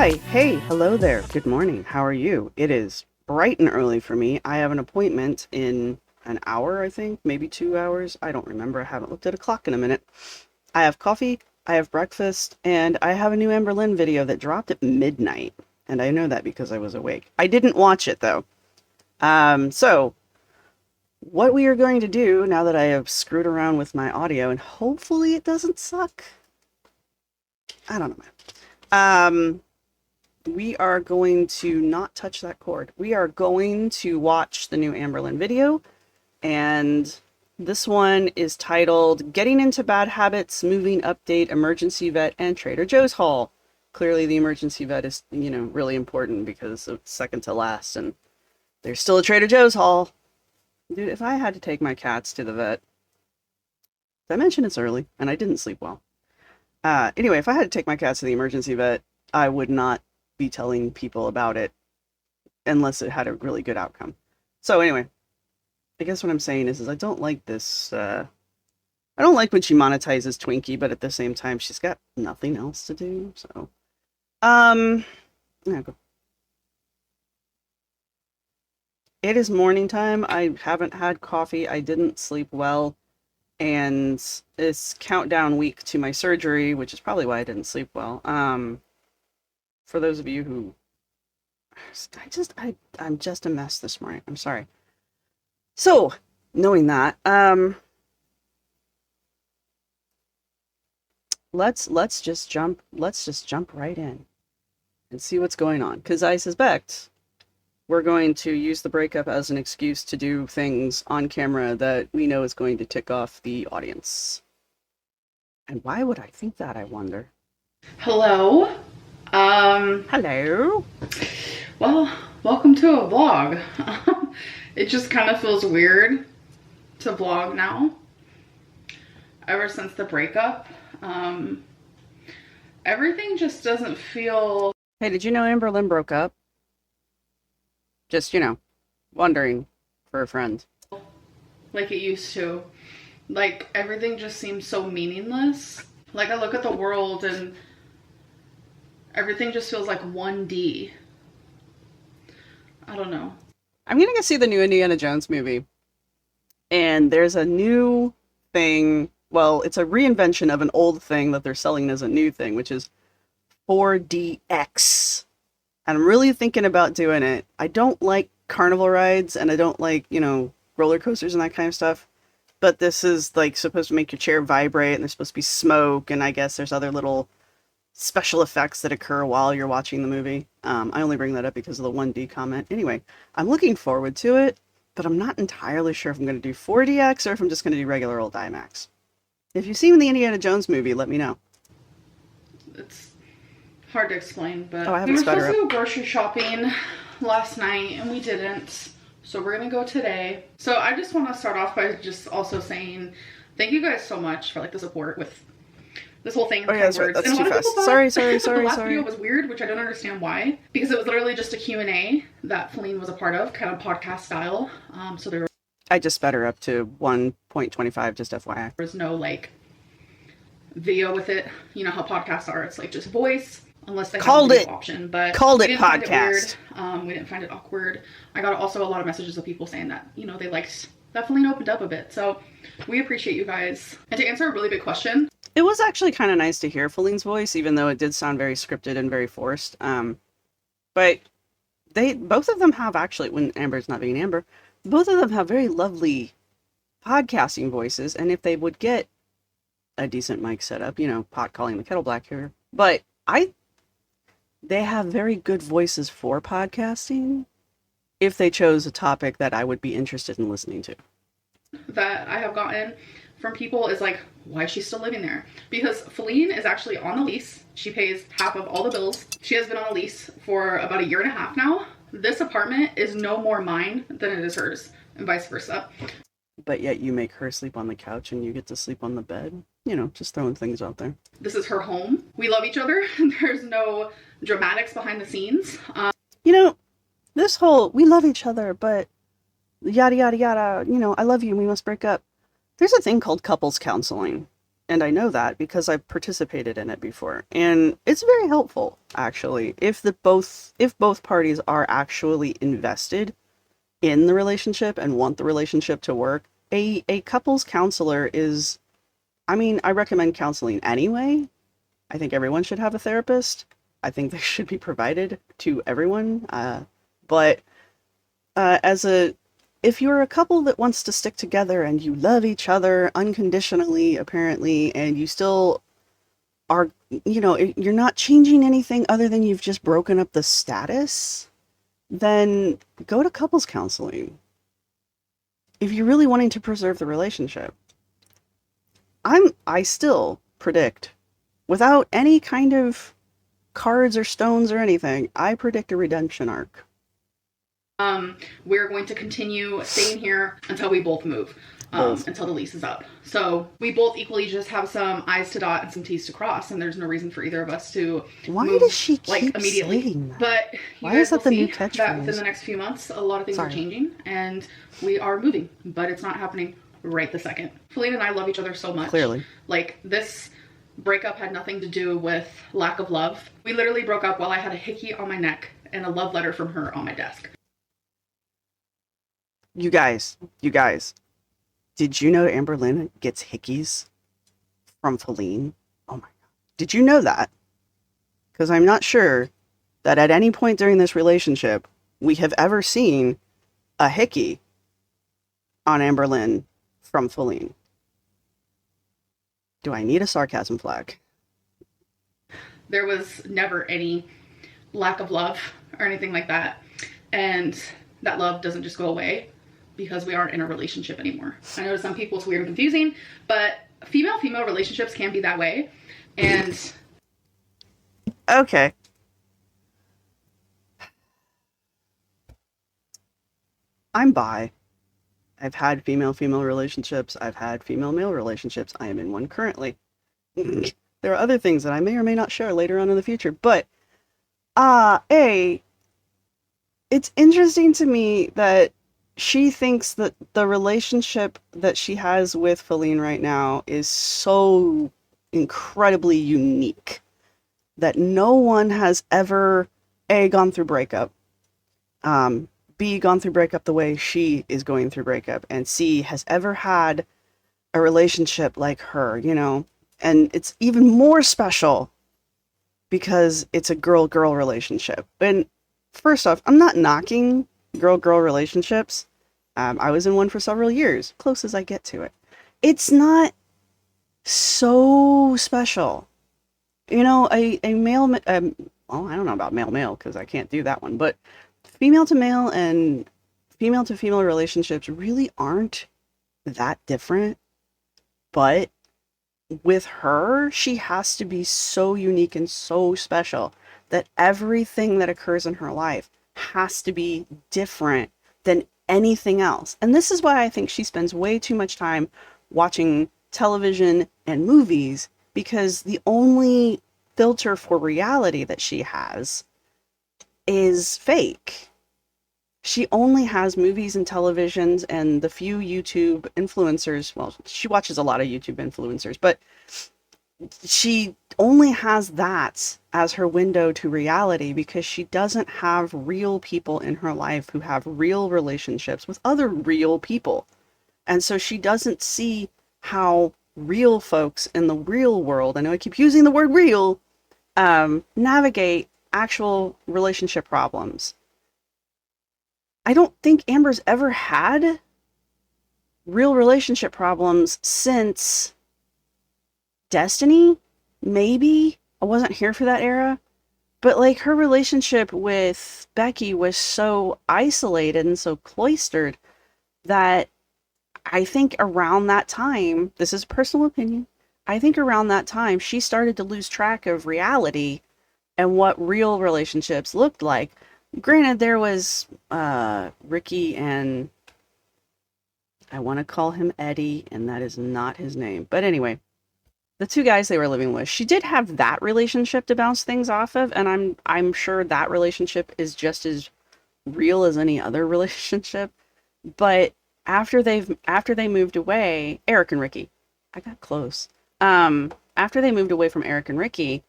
Hi, hey, hello there. Good morning. How are you? It is bright and early for me. I have an appointment in an hour, I think, maybe 2 hours. I don't remember. I haven't looked at a clock in a minute. I have coffee, I have breakfast, and I have a new Amberlynn video that dropped at midnight. And I know that because I was awake. I didn't watch it though. So what we are going to do now that I have screwed around with my audio, and hopefully it doesn't suck. I don't know. We are going to not touch that cord. We are going to watch the new Amberlynn video, and this one is titled Getting into Bad Habits, Moving Update, Emergency Vet, and Trader Joe's Haul. Clearly the emergency vet is, really important because it's second to last, and there's still a Trader Joe's haul. Dude, if I had to take my cats to the vet, did I mention it's early, and I didn't sleep well. Anyway, if I had to take my cats to the emergency vet, I would not be telling people about it unless it had a really good outcome. So anyway, I guess what I'm saying is I don't like this, I don't like when she monetizes Twinkie, but at the same time, she's got nothing else to do, so. Yeah, go. It is morning time. I haven't had coffee. I didn't sleep well. And it's countdown week to my surgery, which is probably why I didn't sleep well. For those of you who, I'm just a mess this morning. I'm sorry. So, knowing that, let's just jump right in and see what's going on. Because I suspect we're going to use the breakup as an excuse to do things on camera that we know is going to tick off the audience. And why would I think that, I wonder? Hello. Hello. Well, welcome to a vlog. It just kind of feels weird to vlog now. Ever since the breakup, everything just doesn't feel... Hey, did you know Amberlynn broke up? Just, wondering for a friend. like it used to. Like, everything just seems so meaningless. Like, I look at the world and everything just feels like 1D. I don't know. I'm gonna go see the new Indiana Jones movie. And there's a new thing. Well, it's a reinvention of an old thing that they're selling as a new thing, which is 4DX. And I'm really thinking about doing it. I don't like carnival rides, and I don't like, roller coasters and that kind of stuff. But this is, like, supposed to make your chair vibrate, and there's supposed to be smoke, and I guess there's other little special effects that occur while you're watching the movie. I only bring that up because of the 1D comment. Anyway, I'm looking forward to it, but I'm not entirely sure if I'm going to do 4DX or if I'm just going to do regular old IMAX. If you've seen the Indiana Jones movie, let me know. It's hard to explain, but I have we a were sweater supposed to up. go grocery shopping last night and we didn't. So we're gonna go today. So I just want to start off by just also saying thank you guys so much for the support with this whole thing. Oh yeah, that's right. That's too fast. Sorry. The last video was weird, which I don't understand why, because it was literally just a Q&A that Feline was a part of, kind of podcast style. So there I just sped her up to 1.25, just FYI. was no video with it. You know how podcasts are. It's just voice. Unless they have a video option, but called we it didn't find it podcast. weird. We didn't find it awkward. I got also a lot of messages of people saying that, they liked that Feline opened up a bit. So we appreciate you guys. And to answer a really big question. It was actually kind of nice to hear Feline's voice, even though it did sound very scripted and very forced. But both of them have actually, when Amber's not being Amber, both of them have very lovely podcasting voices. And if they would get a decent mic setup, pot calling the kettle black here. But they have very good voices for podcasting if they chose a topic that I would be interested in listening to. That I have gotten from people is why is she still living there? Because Feline is actually on the lease. She pays half of all the bills. She has been on a lease for about 1.5 years now. This apartment is no more mine than it is hers, and vice versa. But yet you make her sleep on the couch and you get to sleep on the bed. Just throwing things out there. This is her home. We love each other. There's no dramatics behind the scenes. This whole, we love each other, but yada, yada, yada, I love you and we must break up. There's a thing called couples counseling. and I know that because I've participated in it before. And it's very helpful, actually, if both parties are actually invested in the relationship and want the relationship to work. A couples counselor is, I mean, I recommend counseling anyway. I think everyone should have a therapist. I think they should be provided to everyone. But as a if you're a couple that wants to stick together and you love each other unconditionally, apparently, and you still are, you're not changing anything other than you've just broken up the status, then go to couples counseling. If you're really wanting to preserve the relationship, I still predict, without any kind of cards or stones or anything, I predict a redemption arc. We're going to continue staying here until we both move, until the lease is up. So we both equally just have some I's to dot and some T's to cross, and there's no reason for either of us to Why move, does she like, keep immediately. saying that? But you Why guys is that will the see new that catchphrase? within the next few months, a lot of things are Sorry. changing, and we are moving, but it's not happening right this second. Feline and I love each other so much. Clearly. Like, this breakup had nothing to do with lack of love. We literally broke up while I had a hickey on my neck and a love letter from her on my desk. You guys, did you know Amberlynn gets hickeys from Feline? Oh my god. Did you know that? Because I'm not sure that at any point during this relationship we have ever seen a hickey on Amberlynn from Feline. Do I need a sarcasm flag? There was never any lack of love or anything like that. And that love doesn't just go away because we aren't in a relationship anymore. I know to some people it's weird and confusing, but female-female relationships can be that way. And Okay. I'm bi. I've had female-female relationships. I've had female-male relationships. I am in one currently. There are other things that I may or may not share later on in the future, but it's interesting to me that she thinks that the relationship that she has with Feline right now is so incredibly unique that no one has ever A, gone through breakup, B, gone through breakup the way she is going through breakup, and C, has ever had a relationship like her, and it's even more special because it's a girl-girl relationship. And first off, I'm not knocking girl-girl relationships. I was in one for several years, close as I get to it. It's not so special. A male, well, I don't know about male-male because I can't do that one, but female-to-male and female-to-female relationships really aren't that different. But with her, she has to be so unique and so special that everything that occurs in her life has to be different than anything else. And this is why I think she spends way too much time watching television and movies, because the only filter for reality that she has is fake. She only has movies and televisions and the few YouTube influencers. Well, she watches a lot of YouTube influencers, but she only has that as her window to reality because she doesn't have real people in her life who have real relationships with other real people. And so she doesn't see how real folks in the real world, I know I keep using the word real, navigate actual relationship problems. I don't think Amber's ever had real relationship problems since Destiny, maybe. I wasn't here for that era. But like, her relationship with Becky was so isolated and so cloistered that I think around that time, this is personal opinion, I think around that time she started to lose track of reality and what real relationships looked like. Granted, there was Ricky and I want to call him Eddie, and that is not his name. But anyway, the two guys they were living with, she did have that relationship to bounce things off of, and I'm sure that relationship is just as real as any other relationship. But after they moved away, Eric and Ricky, I got close. After they moved away from Eric and Ricky,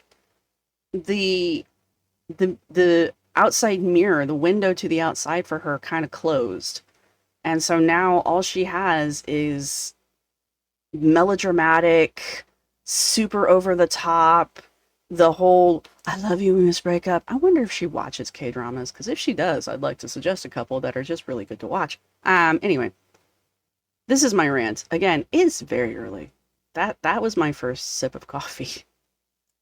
the the outside mirror, the window to the outside for her kind of closed. And so now all she has is melodramatic, super over the top, the whole I love you, we must break up. I wonder if she watches K-dramas, because if she does, I'd like to suggest a couple that are just really good to watch. Anyway, this is my rant. Again, it's very early. That was my first sip of coffee.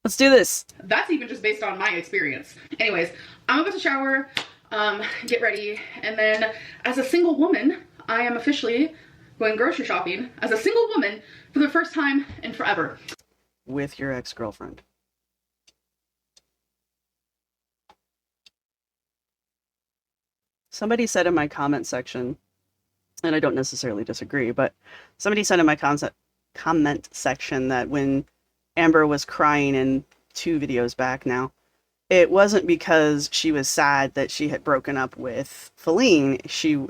Let's do this. That's even just based on my experience. Anyways, I'm about to shower, get ready, and then as a single woman, I am officially going grocery shopping as a single woman for the first time in forever. With your ex-girlfriend. Somebody said in my comment section, and I don't necessarily disagree, but somebody said in my comment section that when Amber was crying in 2 videos back now, it wasn't because she was sad that she had broken up with Feline.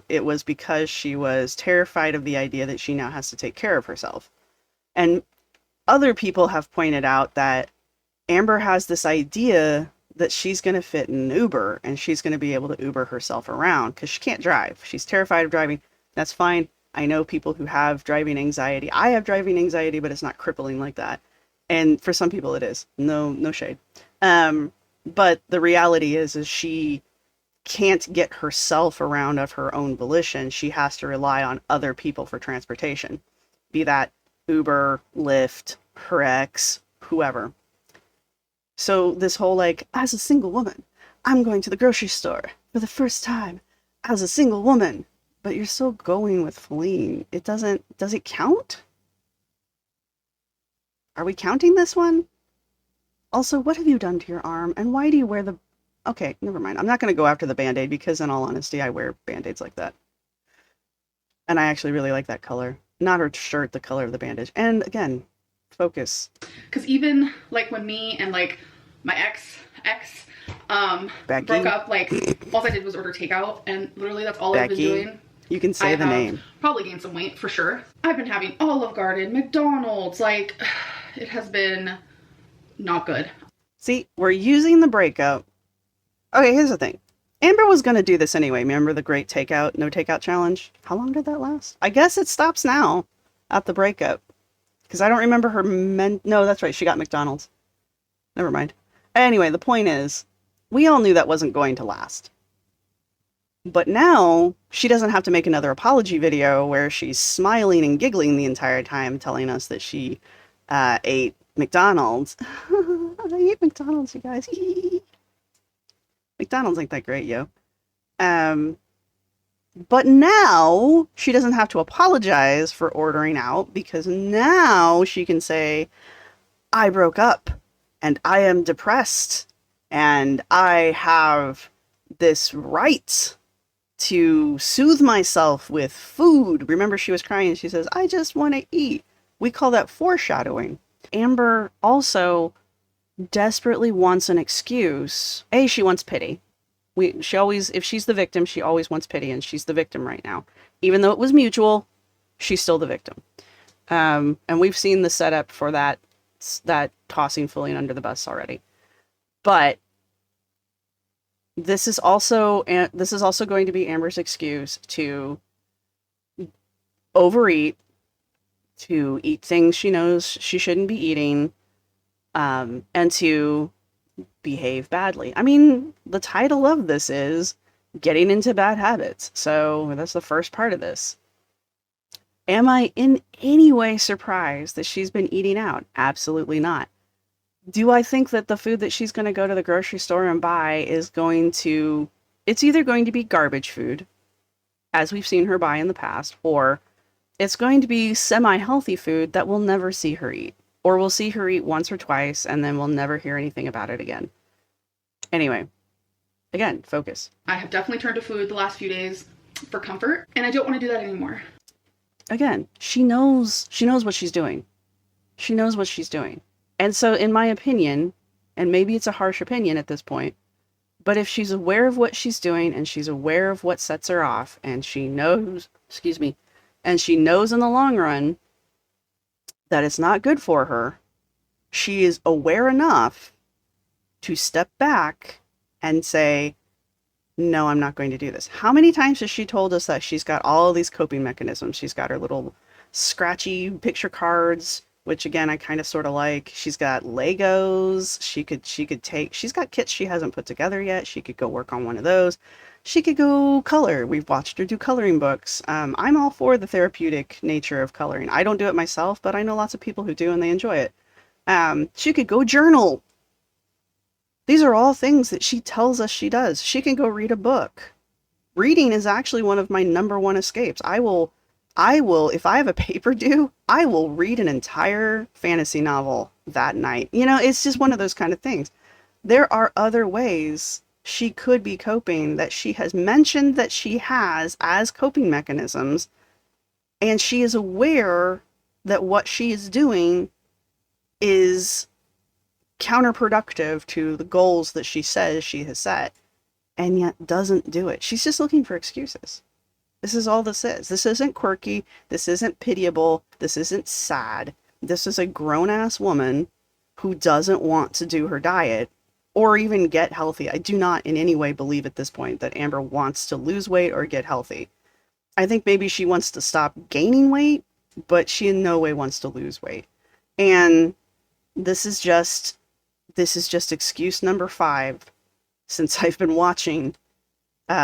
It was because she was terrified of the idea that she now has to take care of herself. And other people have pointed out that Amber has this idea that she's going to fit in an Uber and she's going to be able to Uber herself around because she can't drive. She's terrified of driving. That's fine. I know people who have driving anxiety. I have driving anxiety, but it's not crippling like that. And for some people it is. No shade. But the reality is she can't get herself around of her own volition. She has to rely on other people for transportation. Be that Uber, Lyft, her ex, whoever. So this whole like, as a single woman, I'm going to the grocery store for the first time as a single woman. But you're still going with Feline. Does it count? Are we counting this one? Also, what have you done to your arm? And why do you wear the... Okay, never mind. I'm not going to go after the Band-Aid because in all honesty, I wear Band-Aids like that. And I actually really like that color. Not her shirt, the color of the bandage. And again, focus. Because even like when me and like my ex Becky? broke up, like all I did was order takeout, and literally that's all I've been doing. You can say the name. Probably gained some weight for sure. I've been having Olive Garden, McDonald's, like it has been not good. See, we're using the breakup. Okay, here's the thing. Amber was going to do this anyway. Remember the great takeout, no takeout challenge? How long did that last? I guess it stops now at the breakup. Because I don't remember her No, that's right. She got McDonald's. Never mind. Anyway, the point is, we all knew that wasn't going to last. But now, she doesn't have to make another apology video where she's smiling and giggling the entire time, telling us that she ate McDonald's. I ate McDonald's, you guys. McDonald's ain't that great, yo. But now, she doesn't have to apologize for ordering out, because now she can say, I broke up, and I am depressed, and I have this right to soothe myself with food. Remember, she was crying and she says, I just want to eat. We call that foreshadowing. Amber also desperately wants an excuse. She wants pity. She always, if she's the victim, she always wants pity, and she's the victim right now. Even though it was mutual, she's still the victim. And we've seen the setup for that tossing Feline under the bus already. But this is also going to be Amber's excuse to overeat, to eat things she knows she shouldn't be eating, and to behave badly. I mean, the title of this is Getting into Bad Habits, so that's the first part of this. Am I in any way surprised that she's been eating out? Absolutely not. Do I think that the food that she's going to go to the grocery store and buy it's either going to be garbage food, as we've seen her buy in the past, or it's going to be semi-healthy food that we'll never see her eat. Or we'll see her eat once or twice, and then we'll never hear anything about it again. Anyway, again, focus. I have definitely turned to food the last few days for comfort, and I don't want to do that anymore. Again, she knows what she's doing. She knows what she's doing. And so, in my opinion, and maybe it's a harsh opinion at this point, but if she's aware of what she's doing, and she's aware of what sets her off, and she knows, and she knows in the long run that it's not good for her, she is aware enough to step back and say, no, I'm not going to do this. How many times has she told us that she's got all of these coping mechanisms? She's got her little scratchy picture cards, which again, I kind of sort of like. She's got Legos. She's got kits she hasn't put together yet. She could go work on one of those. She could go color. We've watched her do coloring books. I'm all for the therapeutic nature of coloring. I don't do it myself, but I know lots of people who do and they enjoy it. She could go journal. These are all things that she tells us she does. She can go read a book. Reading is actually one of my number one escapes. I will, if I have a paper due, I will read an entire fantasy novel that night. You know, it's just one of those kind of things. There are other ways she could be coping that she has mentioned that she has as coping mechanisms, and she is aware that what she is doing is counterproductive to the goals that she says she has set, and yet doesn't do it. She's just looking for excuses. This is all this is. This isn't quirky. This isn't pitiable. This isn't sad. This is a grown-ass woman who doesn't want to do her diet or even get healthy. I do not in any way believe at this point that Amber wants to lose weight or get healthy. I think maybe she wants to stop gaining weight, but she in no way wants to lose weight. And this is just excuse number 5 since I've been watching,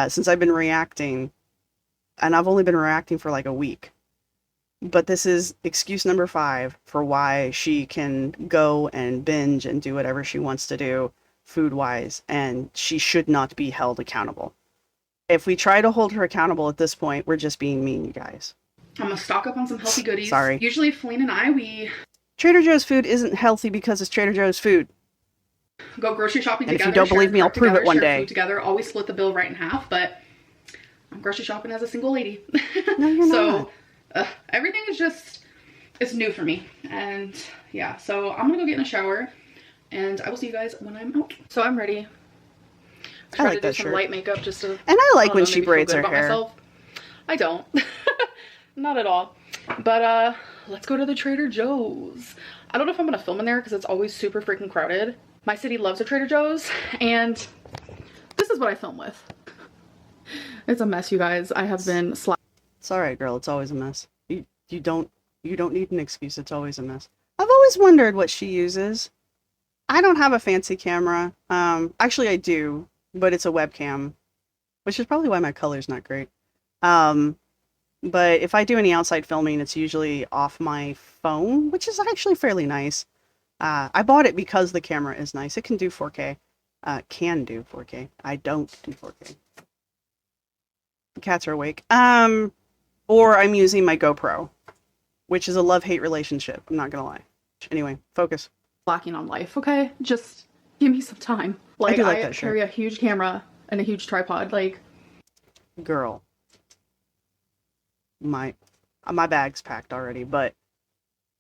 since I've been reacting, and I've only been reacting for like a week. But this is excuse number 5 for why she can go and binge and do whatever she wants to do food-wise, and she should not be held accountable. If we try to hold her accountable at this point, we're just being mean, you guys. I'm gonna stock up on some healthy goodies. Sorry. Usually Feline and I, we Trader Joe's food isn't healthy because it's Trader Joe's food. Go grocery shopping And together. if you don't believe me, I'll prove it one day. Food together. Always split the bill right in half, but I'm grocery shopping as a single lady. No, you're not. So everything is just, it's new for me. And yeah, so I'm gonna go get in the shower and I will see you guys when I'm out. So I'm ready. I like to do that some shirt. light makeup just to, And I like when maybe she feel braids good her about hair. myself. I don't. Not at all. But let's go to the Trader Joe's. I don't know if I'm gonna film in there because it's always super freaking crowded. My city loves a Trader Joe's, and this is what I film with. It's a mess, you guys. I have been It's all right, girl. It's always a mess. You don't need an excuse. It's always a mess. I've always wondered what she uses. I don't have a fancy camera. Actually I do, but it's a webcam, which is probably why my color's not great. But if I do any outside filming, it's usually off my phone, which is actually fairly nice. I bought it because the camera is nice. It can do 4K. Can do 4K. I don't do 4K. The cats are awake. Or I'm using my GoPro, which is a love-hate relationship. I'm not gonna lie. Anyway, focus. slacking on life, okay? Just give me some time. Like, I do like I that shirt. carry a huge camera and a huge tripod. Like, Girl. My bag's packed already, but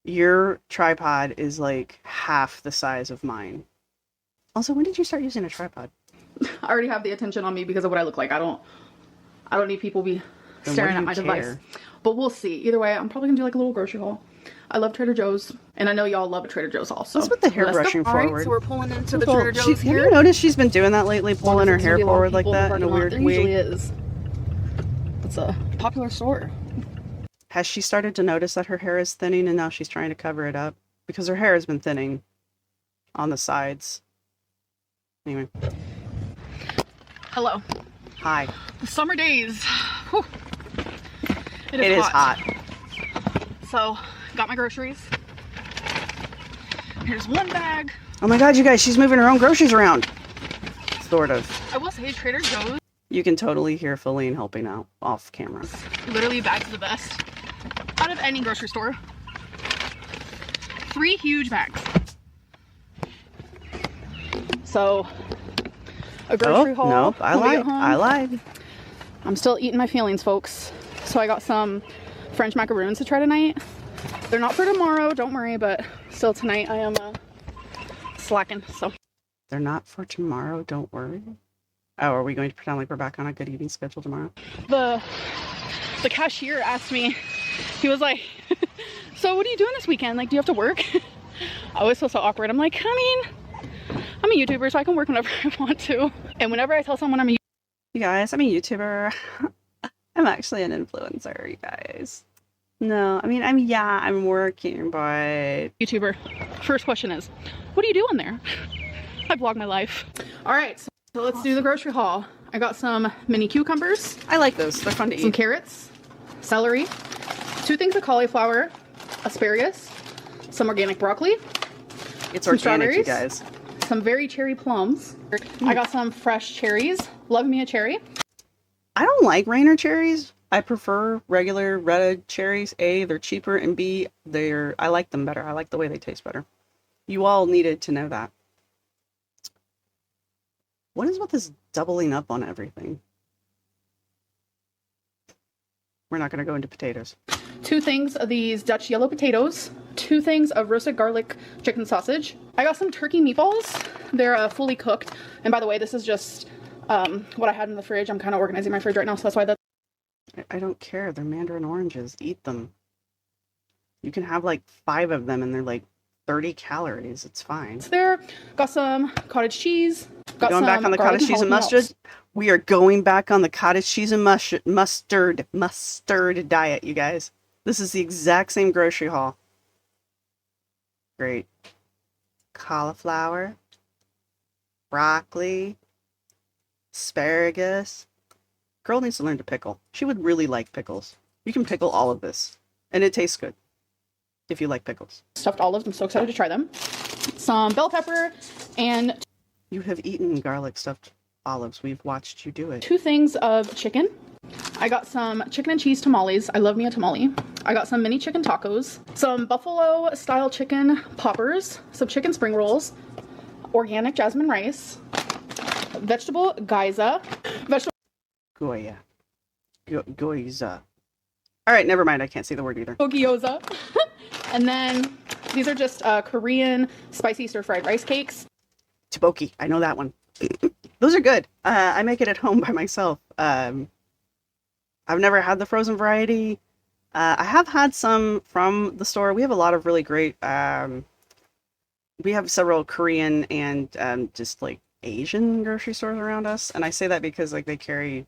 your tripod is like half the size of mine. Also, when did you start using a tripod? I already have the attention on me because of what I look like. I don't need people be Then staring what at do my you device. care? But we'll see. Either way, I'm probably gonna do like a little grocery haul. I love Trader Joe's, and I know y'all love a Trader Joe's also. What's with the hair Let's go. brushing All right, forward? so we're pulling into the Well, Trader Joe's have here. you noticed she's been doing that lately, pulling her There's hair gonna be a lot of forward like people in the that in a parking lot. weird There usually way? is. It's a popular store. Has she started to notice that her hair is thinning and now she's trying to cover it up? Because her hair has been thinning on the sides. Anyway. Hello. Hi. The summer days. Whew. It is hot. So, got my groceries. Here's one bag. Oh my god, you guys, she's moving her own groceries around. Sort of. I will say Trader Joe's, You can totally hear Feline helping out off camera. literally bags the best out of any grocery store. 3 huge bags. So, a grocery haul. Nope, I when we get lied. home. I lied. I'm still eating my feelings, folks. So I got some French macaroons to try tonight. They're not for tomorrow, don't worry, but still tonight I am slacking, so. They're not for tomorrow, don't worry. Oh, are we going to pretend like we're back on a good eating schedule tomorrow? The cashier asked me, he was like, So what are you doing this weekend? Like, do you have to work? I always feel so awkward. I'm like, I mean, I'm a YouTuber, so I can work whenever I want to. And whenever I tell someone I'm a You guys, I'm a YouTuber. I'm actually an influencer, you guys. No, I mean, I'm working, but... YouTuber, first question is, what are you doing there? I vlog my life. All right, so let's do the grocery haul. I got some mini cucumbers. I like those. They're fun to eat. Some carrots, celery, 2 things of cauliflower, asparagus, some organic broccoli. It's organic, you guys. Some very cherry plums. I got some fresh cherries. Love me a cherry. I don't like Rainer cherries. I prefer regular red cherries. A, they're cheaper, and B, I like them better. I like the way they taste better. You all needed to know that. What is with this doubling up on everything? We're not going to go into potatoes. 2 things of these Dutch yellow potatoes. 2 things of roasted garlic chicken sausage. I got some turkey meatballs. They're fully cooked. And by the way, this is just what I had in the fridge. I'm kind of organizing my fridge right now, so that's why that's... I don't care. They're mandarin oranges. Eat them. You can have like 5 of them and they're like 30 calories. It's fine. It's there. Got some cottage cheese. Got going back on the cottage cheese and mustard. We are going back on the cottage cheese and mustard diet, you guys. This is the exact same grocery haul. Great. Cauliflower, broccoli, asparagus. Girl needs to learn to pickle. She would really like pickles. You can pickle all of this, and it tastes good if you like pickles. Stuffed olives. I'm so excited to try them. Some bell pepper and... You have eaten garlic stuffed olives. We've watched you do it. 2 things of chicken. I got some chicken and cheese tamales. I love me a tamale. I got some mini chicken tacos, some buffalo style chicken poppers, some chicken spring rolls, organic jasmine rice, vegetable gyoza, Goya. Gyoza. All right, never mind. I can't say the word either. gyoza. And then these are just Korean spicy stir-fried rice cakes. Tteokbokki. I know that one. Those are good. I make it at home by myself. I've never had the frozen variety. I have had some from the store. We have a lot of really great... we have several Korean and just like Asian grocery stores around us. And I say that because like they carry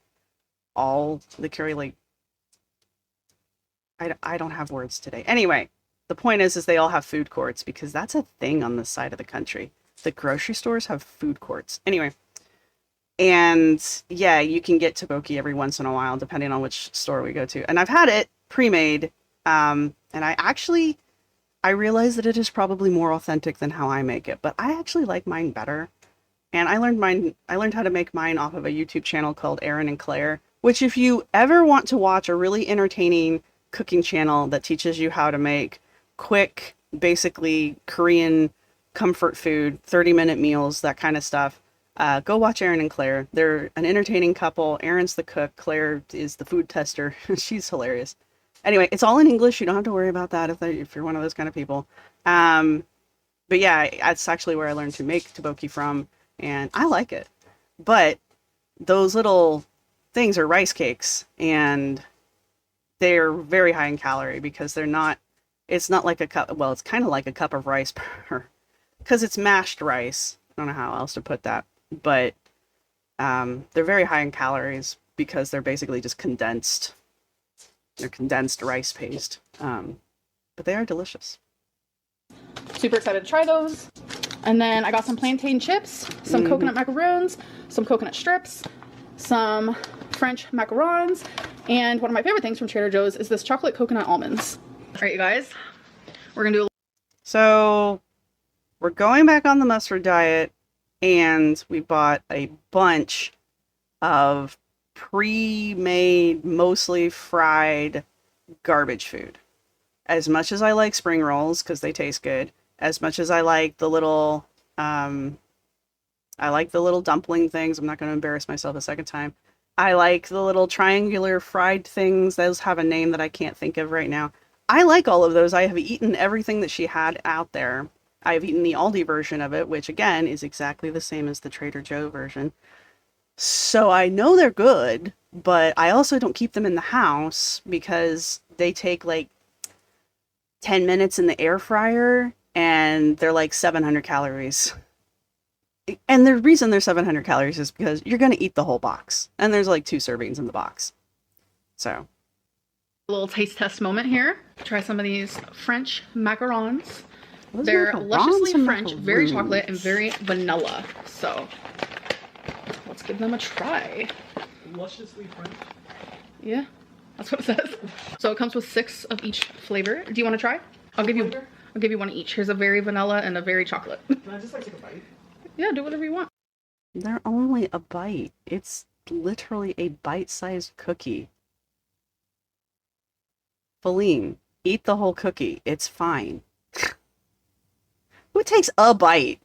like... I don't have words today. Anyway, the point is they all have food courts because that's a thing on this side of the country. The grocery stores have food courts. Anyway, and yeah, you can get tteokbokki every once in a while, depending on which store we go to. And I've had it pre-made, and I realize that it is probably more authentic than how I make it, but I actually like mine better. And I learned how to make mine off of a YouTube channel called Aaron and Claire, which if you ever want to watch a really entertaining cooking channel that teaches you how to make quick, basically Korean comfort food, 30-minute meals, that kind of stuff, go watch Aaron and Claire. They're an entertaining couple. Aaron's the cook. Claire is the food tester. She's hilarious. Anyway, it's all in English. You don't have to worry about that if you're one of those kind of people. But yeah, that's actually where I learned to make tteokbokki from, and I like it. But those little things are rice cakes, and they're very high in calorie because it's not like a cup. Well, it's kind of like a cup of rice per... Because it's mashed rice. I don't know how else to put that. But they're very high in calories because they're basically just condensed. They're condensed rice paste. But they are delicious. Super excited to try those. And then I got some plantain chips, some coconut macaroons, some coconut strips, some French macarons, and one of my favorite things from Trader Joe's is this chocolate coconut almonds. All right, you guys, we're going to do So... We're going back on the mustard diet, and we bought a bunch of pre-made, mostly fried garbage food. As much as I like spring rolls, because they taste good, as much as I like the little, dumpling things. I'm not going to embarrass myself a second time. I like the little triangular fried things. Those have a name that I can't think of right now. I like all of those. I have eaten everything that she had out there. I've eaten the Aldi version of it, which again is exactly the same as the Trader Joe version. So I know they're good, but I also don't keep them in the house because they take like 10 minutes in the air fryer, and they're like 700 calories. And the reason they're 700 calories is because you're going to eat the whole box. And there's like 2 servings in the box. So. A little taste test moment here. Try some of these French macarons. Those They're macarons lusciously and French, very macaroons. chocolate, and very vanilla. So let's give them a try. Lusciously French? Yeah, that's what it says. So it comes with 6 of each flavor. Do you want to try? I'll give you one each. Here's a very vanilla and a very chocolate. Can I just like take a bite? Yeah, do whatever you want. They're only a bite. It's literally a bite-sized cookie. Feline, eat the whole cookie. It's fine. Who takes a bite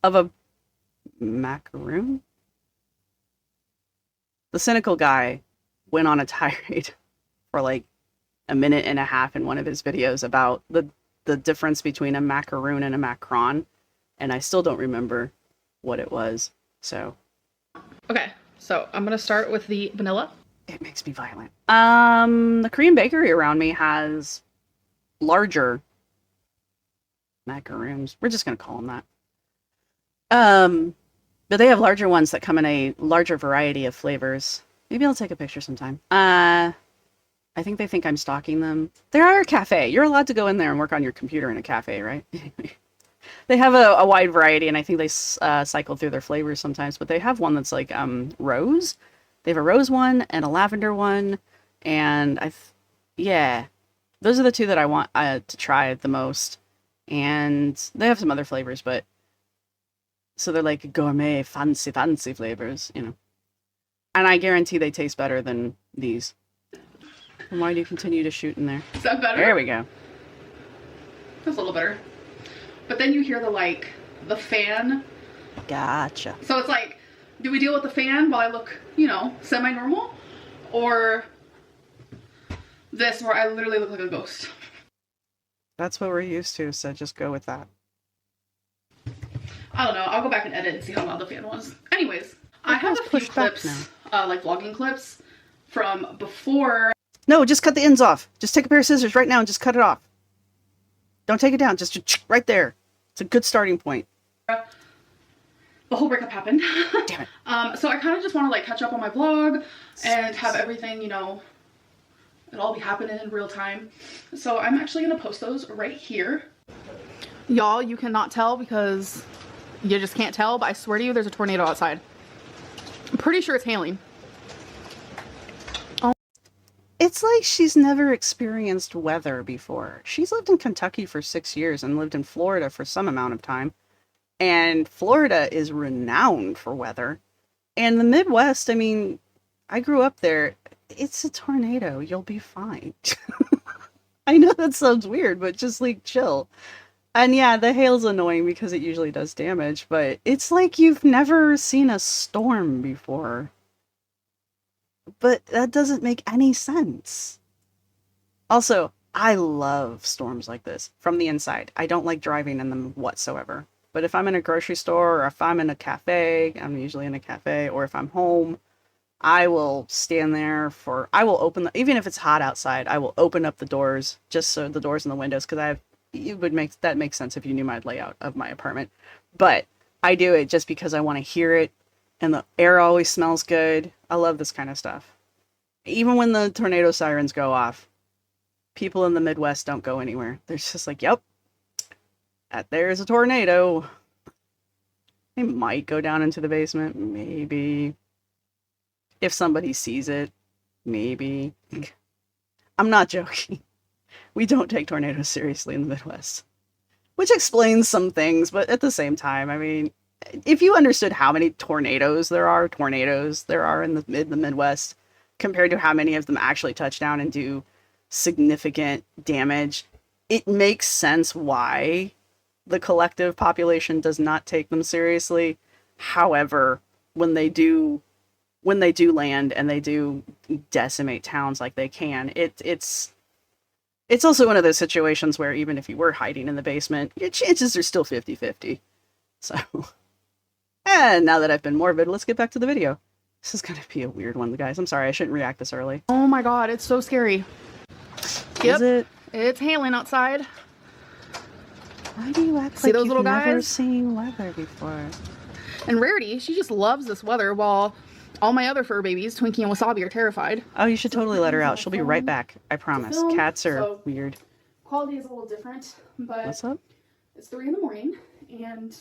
of a macaroon? The cynical guy went on a tirade for like a minute and a half in one of his videos about the difference between a macaroon and a macaron, and I still don't remember what it was. So Okay, so I'm gonna start with the vanilla. it makes me violent. The Korean bakery around me has larger macaroons. We're just gonna call them that. But they have larger ones that come in a larger variety of flavors. Maybe I'll take a picture sometime. I think they think I'm stalking them. They are a cafe. You're allowed to go in there and work on your computer in a cafe, right? They have a wide variety, and I think they cycle through their flavors sometimes. But they have one that's like rose. They have a rose one and a lavender one, and yeah, those are the 2 that I want to try the most. And they have some other flavors, but so they're like gourmet, fancy flavors, you know. And I guarantee they taste better than these. And why do you continue to shoot in there? Is that better? There we go. That's a little better. But then you hear the fan. Gotcha. So it's like, do we deal with the fan while I look, you know, semi-normal? Or this where I literally look like a ghost? That's what we're used to, so just go with that. I don't know. I'll go back and edit and see how loud the fan was. Anyways, I have a few pushed back clips, like vlogging clips from before. No, just cut the ends off. Just take a pair of scissors right now and just cut it off. Don't take it down. Just right there. It's a good starting point. The whole breakup happened. Damn it. So I kind of just want to like catch up on my vlog and have everything, you know, it all be happening in real time. So I'm actually going to post those right here. Y'all, you cannot tell because you just can't tell, but I swear to you, there's a tornado outside. I'm pretty sure it's hailing. It's like she's never experienced weather before. She's lived in Kentucky for 6 years and lived in Florida for some amount of time. And Florida is renowned for weather. And the Midwest, I mean, I grew up there. It's a tornado. You'll be fine. I know that sounds weird, but just like chill. And yeah, the hail's annoying because it usually does damage, but it's like you've never seen a storm before. But that doesn't make any sense. Also, I love storms like this from the inside. I don't like driving in them whatsoever. But if I'm in a grocery store or if I'm in a cafe, I'm usually in a cafe, or if I'm home, I will stand there I will open, even if it's hot outside, I will open up the doors, just so the doors and the windows, because that makes sense if you knew my layout of my apartment. But I do it just because I want to hear it, and the air always smells good. I love this kind of stuff. Even when the tornado sirens go off, people in the Midwest don't go anywhere. They're just like, yep, there's a tornado. They might go down into the basement, maybe. If somebody sees it, maybe. I'm not joking. We don't take tornadoes seriously in the Midwest. Which explains some things, but at the same time, I mean, if you understood how many tornadoes there are in the Midwest, compared to how many of them actually touch down and do significant damage, it makes sense why the collective population does not take them seriously. However, when they do land and they do decimate towns like they can, it's also one of those situations where even if you were hiding in the basement, your chances are still 50-50. So, and now that I've been morbid, let's get back to the video. This is going to be a weird one, guys. I'm sorry, I shouldn't react this early. Oh my god, it's so scary. Yep. Is it? It's hailing outside. Why do you act See like those you've little never guys? seen weather before? And Rarity, she just loves this weather, while all my other fur babies, Twinkie and Wasabi, are terrified. Oh, you should totally let her out. She'll be right back. I promise. film, Cats are so- weird. Quality is a little different, but What's up? it's 3 in the morning, and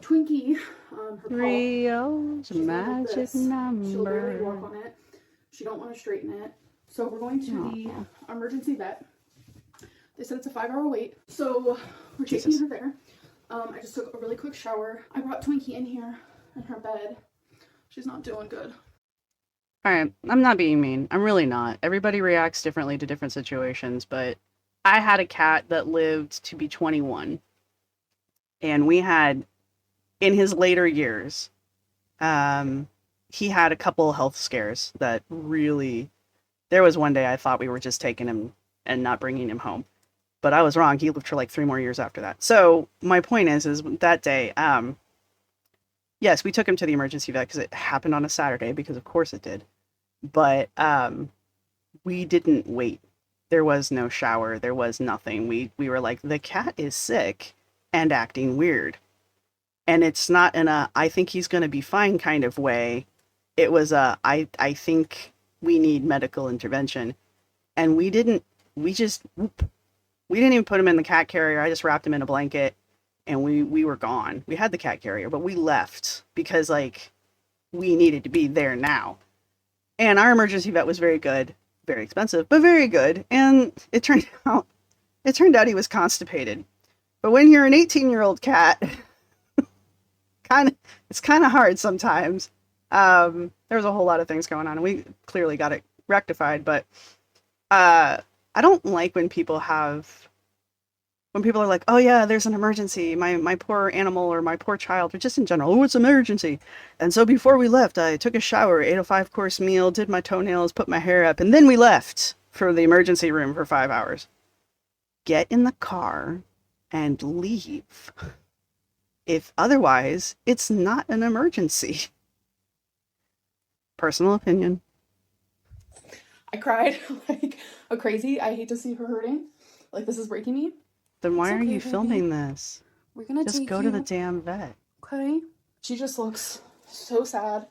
Twinkie, her paw, Rio's she's like magic this. She'll barely walk number. on it. She don't want to straighten it. So we're going to the emergency vet. They said it's a 5-hour wait. So we're taking her there. I just took a really quick shower. I brought Twinkie in here in her bed. She's not doing good. Alright, I'm not being mean. I'm really not. Everybody reacts differently to different situations, but I had a cat that lived to be 21. And we had, in his later years, he had a couple health scares that really... There was one day I thought we were just taking him and not bringing him home. But I was wrong. He lived for like 3 more years after that. So my point is that day, yes, we took him to the emergency vet because it happened on a Saturday, because of course it did. But we didn't wait. There was no shower. There was nothing. We were like, the cat is sick and acting weird. And it's not in a, I think he's going to be fine kind of way. It was a, I think we need medical intervention. And we didn't even put him in the cat carrier. I just wrapped him in a blanket and we were gone. We had the cat carrier, but we left because like we needed to be there now. And our emergency vet was very good, very expensive, but very good. And it turned out he was constipated. But when you're an 18-year-old cat, it's kind of hard sometimes. There was a whole lot of things going on and we clearly got it rectified, but I don't like when people are like, oh yeah, there's an emergency, my poor animal or my poor child, or just in general, oh, it's an emergency. And so before we left, I took a shower, ate a 5-course meal, did my toenails, put my hair up, and then we left for the emergency room for 5 hours. Get in the car and leave. If otherwise, it's not an emergency. Personal opinion. I cried like a crazy. I hate to see her hurting. Like, this is breaking me. Then why It's are okay, you baby. filming this? We're gonna Just take go you. to the damn vet. Okay. She just looks so sad.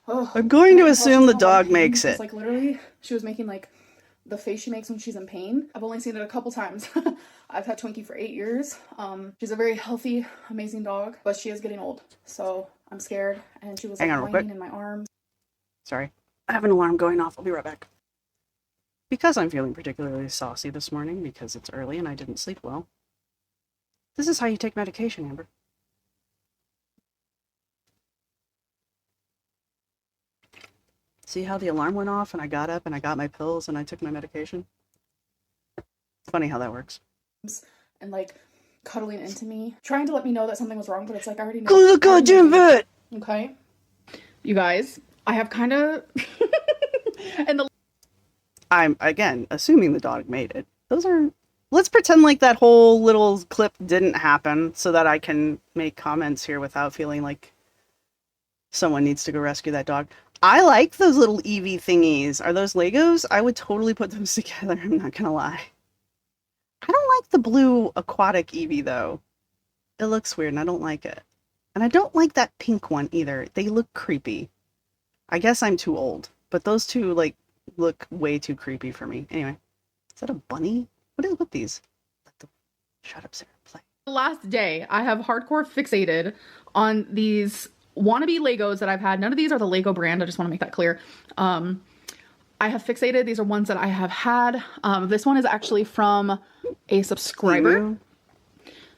Ugh. I'm going And to I can tell assume she's the in a lot of dog pain, makes 'cause, it. like, literally, she was making like the face she makes when she's in pain. I've only seen it a couple times. I've had Twinkie for 8 years. She's a very healthy, amazing dog, but she is getting old. So I'm scared. And she was like Hang on real whining quick. in my arms. Sorry. I have an alarm going off. I'll be right back. Because I'm feeling particularly saucy this morning because it's early and I didn't sleep well. This is how you take medication, Amber. See how the alarm went off and I got up and I got my pills and I took my medication? Funny how that works. And like cuddling into me, trying to let me know that something was wrong, but it's like I already know. Go to the goddamn vet! Okay. You guys, I have kind of... and the... I'm, again, assuming the dog made it. Those are... Let's pretend like that whole little clip didn't happen so that I can make comments here without feeling like someone needs to go rescue that dog. I like those little Eevee thingies. Are those Legos? I would totally put those together, I'm not gonna lie. I don't like the blue aquatic Eevee, though. It looks weird, and I don't like it. And I don't like that pink one, either. They look creepy. I guess I'm too old, but those two, like, look way too creepy for me. Anyway, is that a bunny? What is with these? Shut up, Sarah. Play. last day, I have hardcore fixated on these wannabe Legos that I've had. None of these are the Lego brand. I just want to make that clear. I have fixated. These are ones that I have had. This one is actually from a subscriber. Temu?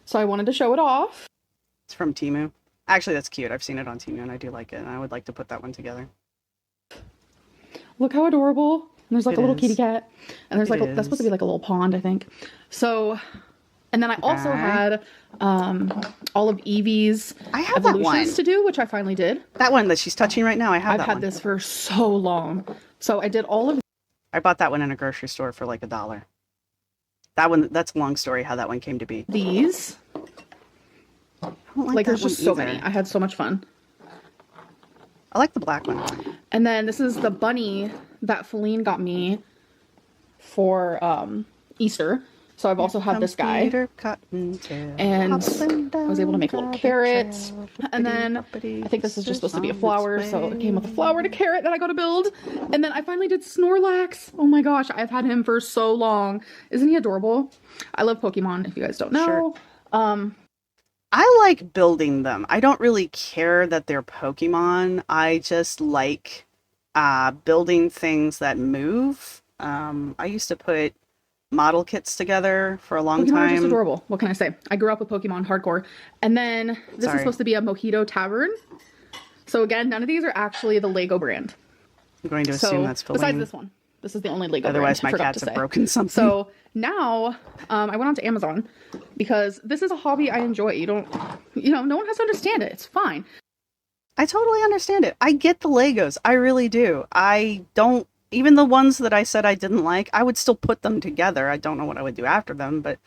So I wanted to show it off. It's from Temu. Actually, that's cute. I've seen it on Temu and I do like it. And I would like to put that one together. Look how adorable. And there's like It a little is. kitty cat. And there's It like, that's supposed to be is. like a little pond, I think. So, and then I also Okay. had all of Evie's I have that one. evolutions to do, which I finally did. That one that she's touching right now, I have I've that had one. this for so long. So I did all of I bought that one in a grocery store for like $1. That one, that's a long story how that one came to be. these. I don't Like that there's just one so either. many. I had so much fun. I like the black one. And then this is the bunny that Feline got me for Easter. So I've also had this guy. Peter Cottontail, And hopping I was able to make a little down carrot. rabbit And trail, then hoppity, I think this is just supposed to be a on flower. its So it came with a way. flower and a carrot that I got to build. And then I finally did Snorlax. Oh my gosh, I've had him for so long. Isn't he adorable? I love Pokemon, if you guys don't know. Sure. I like building them. I don't really care that they're Pokemon. I just like building things that move. I used to put model kits together for a long Pokemon are just time. adorable. What can I say? I grew up with Pokemon hardcore. And then this is supposed to be a Mojito Tavern. So again, none of these are actually the Lego brand. I'm going to assume that's Feline. Besides this one. This is the only Lego Otherwise, brand. my cats have broken something. So now I went onto Amazon because this is a hobby I enjoy. No one has to understand it. It's fine. I totally understand it. I get the Legos. I really do. I don't, even the ones that I said I didn't like, I would still put them together. I don't know what I would do after them, but,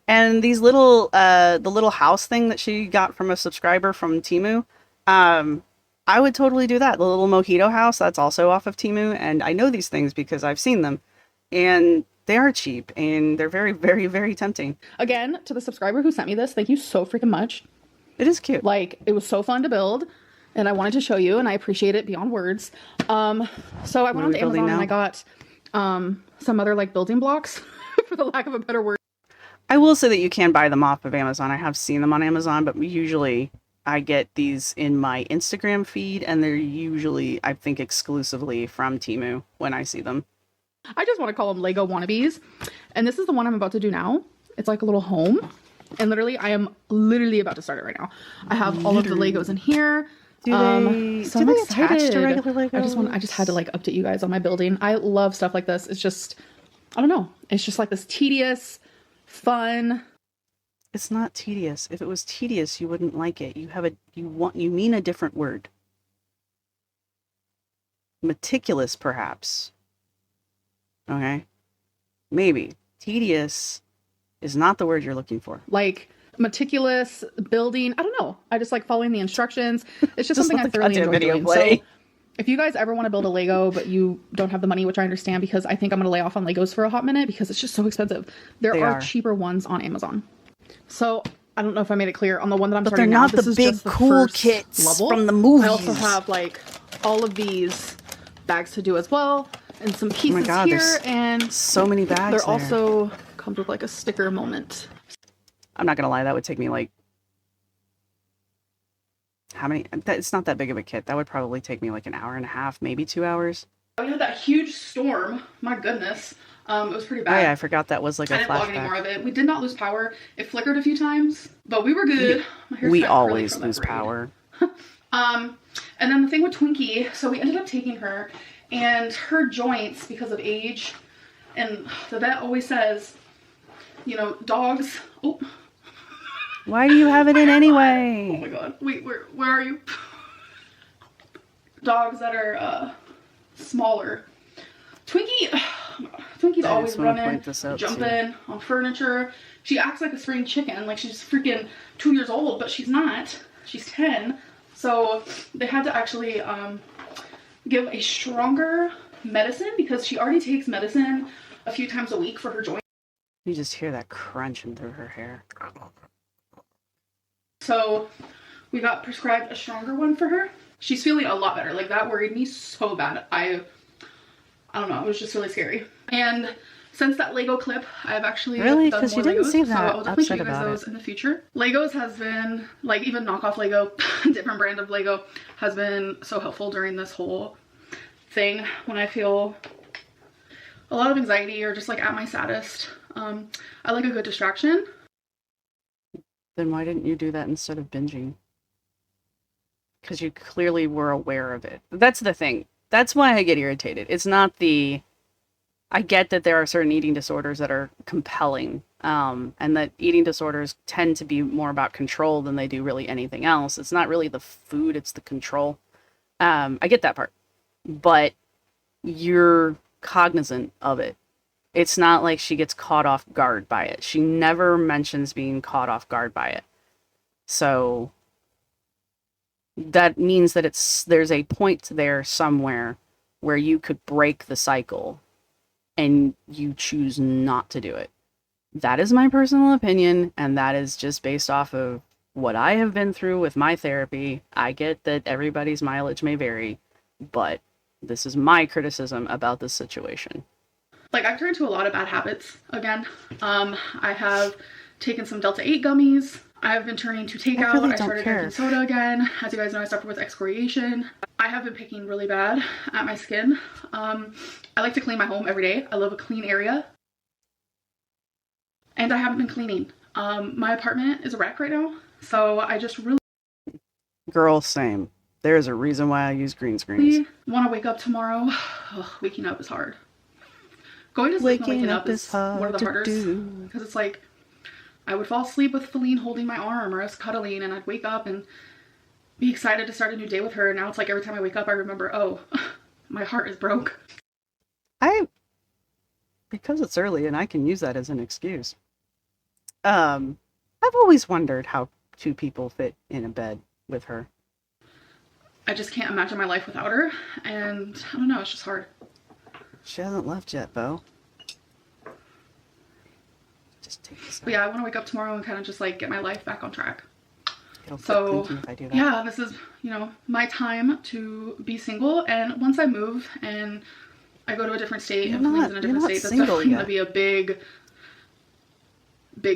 and these little, the little house thing that she got from a subscriber from Temu, I would totally do that. The little mojito house, that's also off of Temu, and I know these things because I've seen them, and they are cheap, and they're very, very, very tempting. Again, to the subscriber who sent me this, thank you so freaking much. It is cute. Like, it was so fun to build, and I wanted to show you, and I appreciate it beyond words. So I went onto Amazon and I got some other like building blocks, for the lack of a better word. I will say that you can buy them off of Amazon. I have seen them on Amazon, but usually I get these in my Instagram feed, and they're usually, I think, exclusively from Temu when I see them. I just want to call them Lego wannabes. And this is the one I'm about to do now. It's like a little home. And literally, I am literally about to start it right now. I have all of the Legos in here. Do they attach to regular Legos? I just had to like update you guys on my building. I love stuff like this. It's just, I don't know. It's just like this tedious, fun. It's not tedious. If it was tedious, you wouldn't like it. You mean a different word. Meticulous, perhaps. Okay? Maybe. Tedious is not the word you're looking for. Like meticulous building. I don't know. I just like following the instructions. It's just something I thoroughly enjoy doing. So if you guys ever want to build a Lego, but you don't have the money, which I understand because I think I'm going to lay off on Legos for a hot minute because it's just so expensive. There are cheaper ones on Amazon. So I don't know if I made it clear on the one that I'm starting now. But they're not the big cool kits level. From the movies. I also have like all of these bags to do as well, and some pieces here, and so many bags. They're also comes with like a sticker moment. I'm not gonna lie, that would take me like how many? It's not that big of a kit. That would probably take me like an hour and a half, maybe 2 hours. We had that huge storm. My goodness. It was pretty bad. Oh yeah, I forgot that was like a flashback. I didn't vlog any more of it. We did not lose power. It flickered a few times, but we were good. We always lose power. And then the thing with Twinkie, so we ended up taking her, and her joints, because of age, and the vet always says, dogs. Oh. Why do you have it in anyway? Oh my god. Wait, where are you? Dogs that are smaller. Twinky's always running, jumping on furniture. She acts like a spring chicken, like she's freaking 2 years old, but she's not. She's 10. So they had to actually give a stronger medicine because she already takes medicine a few times a week for her joints. You just hear that crunching through her hair. So we got prescribed a stronger one for her. She's feeling a lot better. Like, that worried me so bad. I don't know. It was just really scary. And since that Lego clip, I've actually done more Legos. You didn't see that. So I'll definitely show you guys those in the future. Legos has been, like, even knockoff Lego, different brand of Lego, has been so helpful during this whole thing when I feel a lot of anxiety or just like at my saddest. I like a good distraction. Then why didn't you do that instead of binging? Because you clearly were aware of it. That's the thing. That's why I get irritated. It's not the... I get that there are certain eating disorders that are compelling, and that eating disorders tend to be more about control than they do really anything else. It's not really the food, it's the control. I get that part. But you're cognizant of it. It's not like she gets caught off guard by it. She never mentions being caught off guard by it. So that means that there's a point there somewhere where you could break the cycle and you choose not to do it. That is my personal opinion, and that is just based off of what I have been through with my therapy. I get that everybody's mileage may vary, but this is my criticism about this situation. Like, I've turned to a lot of bad habits again. I have taken some Delta 8 gummies. I've been turning to takeout. really I started drinking soda again. As you guys know, I suffer with excoriation. I have been picking really bad at my skin. I like to clean my home every day. I love a clean area. And I haven't been cleaning. My apartment is a wreck right now. So I just really Girl, same. There's a reason why I use green screens. want to wake up tomorrow. Ugh, waking up is hard. Going to sleep and waking up is one of the hardest. Because it's like, I would fall asleep with Feline holding my arm or us cuddling, and I'd wake up and be excited to start a new day with her. Now it's like every time I wake up, I remember, oh, my heart is broke. Because it's early and I can use that as an excuse. I've always wondered how two people fit in a bed with her. I just can't imagine my life without her, and I don't know, it's just hard. She hasn't left yet, Bo. Just take this. But yeah, I want to wake up tomorrow and kind of just like get my life back on track. It'll So fit if I do that. yeah, this is, you know, my time to be single, and once I move and I go to a different state and Feline's in a different state, that's definitely going to be a big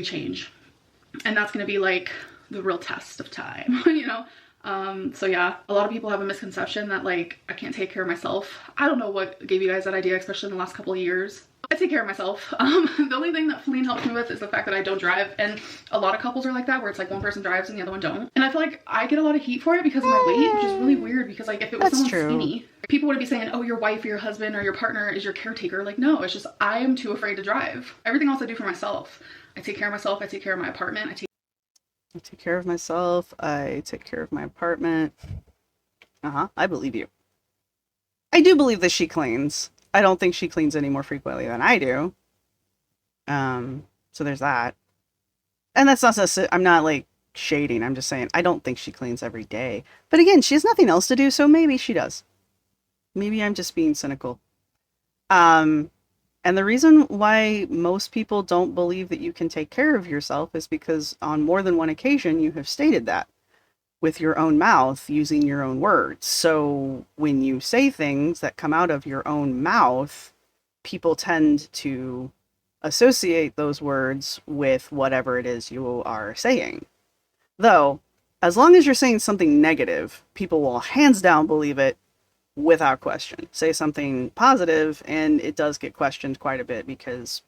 change. And that's going to be like the real test of time, you know? So yeah, a lot of people have a misconception that like I can't take care of myself. I don't know what gave you guys that idea, especially in the last couple of years. I take care of myself. The only thing that Feline helps me with is the fact that I don't drive, and a lot of couples are like that, where it's like one person drives and the other one don't. And I feel like I get a lot of heat for it because of my weight, which is really weird, because like if it was someone skinny, people would be saying, oh, your wife or your husband or your partner is your caretaker. Like, no, it's just I am too afraid to drive. Everything else I do for myself. I take care of myself. I take care of my apartment. I take care of myself. I take care of my apartment. I believe you. I do believe that she cleans. I don't think she cleans any more frequently than I do. So there's that. And that's not necessarily, I'm not like shading. I'm just saying I don't think she cleans every day. But again, she has nothing else to do, so maybe she does. Maybe I'm just being cynical. And the reason why most people don't believe that you can take care of yourself is because on more than one occasion you have stated that with your own mouth, using your own words. So when you say things that come out of your own mouth, people tend to associate those words with whatever it is you are saying. Though, as long as you're saying something negative, people will hands down believe it without question. Say something positive, and it does get questioned quite a bit, because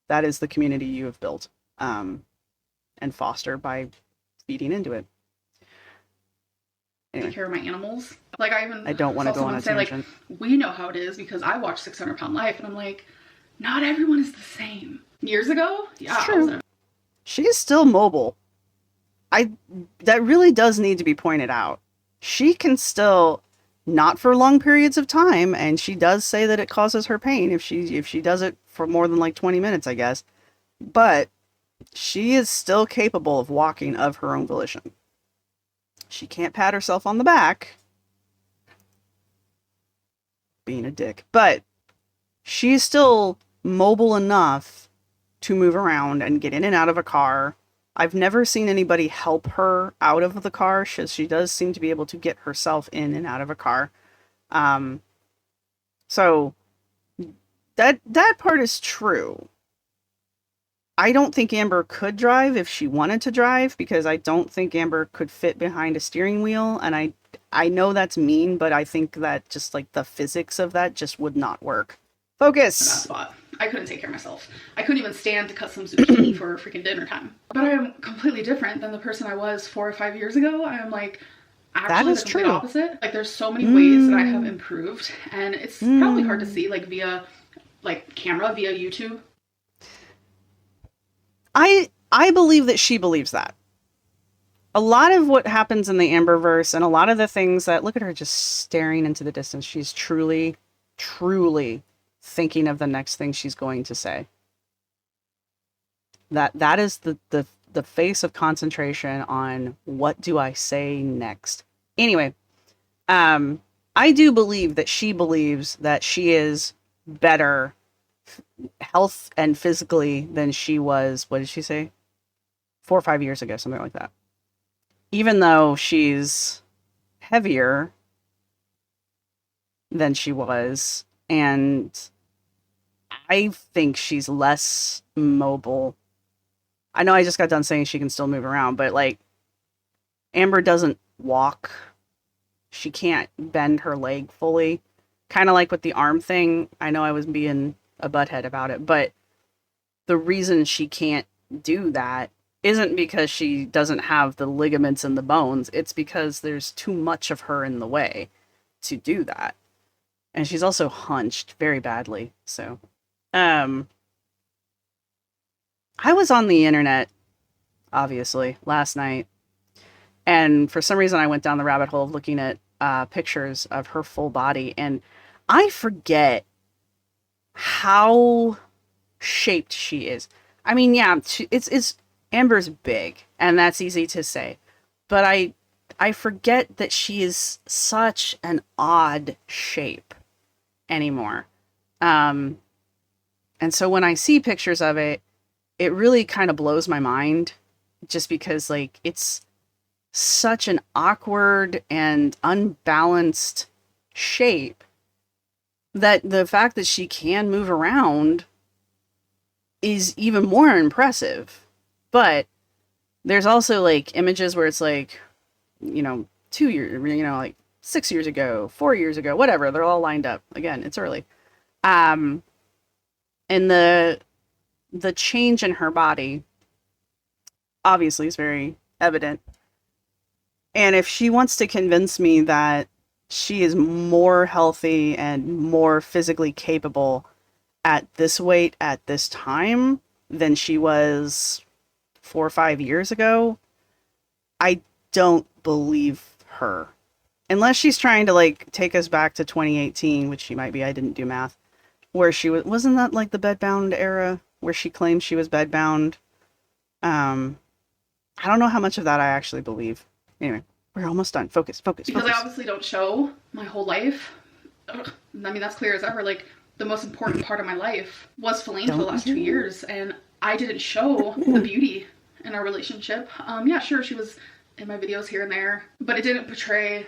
that is the community you have built and foster by feeding into it. Anyway. Take care of my animals. Like I don't want to go on a tangent. Like, we know how it is because I watch 600 Pound Life, and I'm like, not everyone is the same. Years ago, yeah, it's true. She's still mobile. That really does need to be pointed out. She can still, not for long periods of time, and she does say that it causes her pain if she does it for more than like 20 minutes, I guess. But she is still capable of walking of her own volition. She can't pat herself on the back. Being a dick. But she's still mobile enough to move around and get in and out of a car. I've never seen anybody help her out of the car. She does seem to be able to get herself in and out of a car. So that part is true. I don't think Amber could drive if she wanted to drive, because I don't think Amber could fit behind a steering wheel. And I know that's mean, but I think that just like the physics of that just would not work. Focus! I couldn't take care of myself. I couldn't even stand to cut some zucchini for freaking dinner time. But I am completely different than the person I was 4 or 5 years ago. I am like actually the complete opposite. Like there's so many ways that I have improved, and it's probably hard to see like via like camera, via YouTube. I believe that she believes that. A lot of what happens in the Amberverse and a lot of the things that, look at her just staring into the distance. She's truly, truly thinking of the next thing she's going to say. That is the face of concentration on what do I say next. Anyway, I do believe that she believes that she is better health and physically than she was, what did she say? 4 or 5 years ago, something like that. Even though she's heavier than she was, and I think she's less mobile. I know I just got done saying she can still move around, but like Amber doesn't walk. She can't bend her leg fully. Kind of like with the arm thing. I know I was being a butthead about it, but the reason she can't do that isn't because she doesn't have the ligaments and the bones. It's because there's too much of her in the way to do that. And she's also hunched very badly. So, I was on the internet, obviously, last night. And for some reason, I went down the rabbit hole of looking at pictures of her full body. And I forget how shaped she is. I mean, yeah, it's Amber's big, and that's easy to say. But I forget that she is such an odd shape anymore. And so when I see pictures of it, it really kind of blows my mind, just because like it's such an awkward and unbalanced shape that the fact that she can move around is even more impressive. But there's also like images where it's like, 2 years, like 6 years ago, 4 years ago, whatever, they're all lined up. Again, it's early. And the change in her body obviously is very evident. And if she wants to convince me that she is more healthy and more physically capable at this weight at this time than she was 4 or 5 years ago, I don't believe her. Unless she's trying to like take us back to 2018, which she might be. I didn't do math. Where she wasn't that like the bedbound era where she claimed she was bedbound? I don't know how much of that I actually believe. Anyway, we're almost done. Focus. Because I obviously don't show my whole life. Ugh. I mean, that's clear as ever. Like, the most important part of my life was Feline for the last 2 years, and I didn't show the beauty in our relationship. Yeah, sure, she was in my videos here and there, but it didn't portray